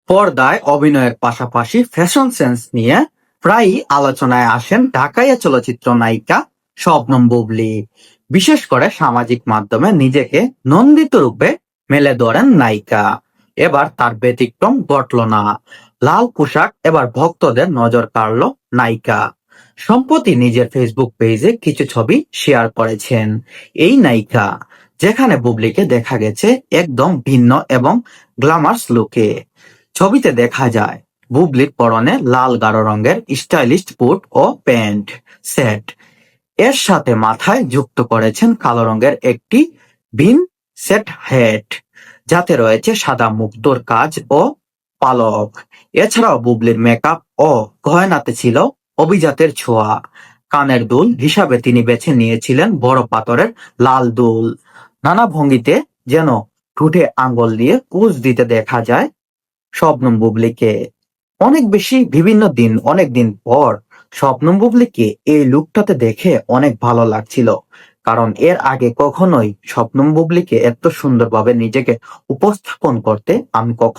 পর্দায় অভিনয়ের পাশাপাশি ফ্যাশন সেন্স নিয়ে প্রায়ই আলোচনায় আসেন ঢাকাইয়া চলচ্চিত্র নায়িকা শবনম বুবলী। বিশেষ করে সামাজিক মাধ্যমে নিজেকে নন্দিত রূপে মেলে ধরেন নায়িকা। এবার তার ব্যতিক্রম ঘটল না। লাল পোশাক এবার ভক্তদের নজর কাড়ল নায়িকা। সম্প্রতি নিজের ফেসবুক পেজে কিছু ছবি শেয়ার করেছেন এই নায়িকা, যেখানে বুবলীকে দেখা গেছে একদম ভিন্ন এবং গ্ল্যামার্স লুকে। ছবিতে দেখা যায় বুবলির পরনে লাল গাঢ় রঙের স্টাইলিশ বুট ও প্যান্ট সেট, এর সাথে মাথায় যুক্ত করেছেন কালো রঙের একটি ভিন সেট হ্যাট, যাতে রয়েছে সাদা মুক্তোর কাজ ও পালক। এছাড়াও বুবলির মেকআপ ও গয়নাতে ছিল অভিজাতের ছোঁয়া। কানের দুল হিসাবে তিনি বেছে নিয়েছিলেন বড় পাথরের লাল দুল। নানা ভঙ্গিতে যেন ঠোঁটে আঙ্গুল দিয়ে পোজ দিতে দেখা যায় শবনম বুবলীকে। অনেক দিন পর শবনম বুবলীকে এই লুকটাতে দেখে অনেক ভালো লাগছিল, কারণ এর আগে কখনোই শবনম বুবলীকে এত সুন্দরভাবে নিজেকে উপস্থাপন করতে আমি কখনো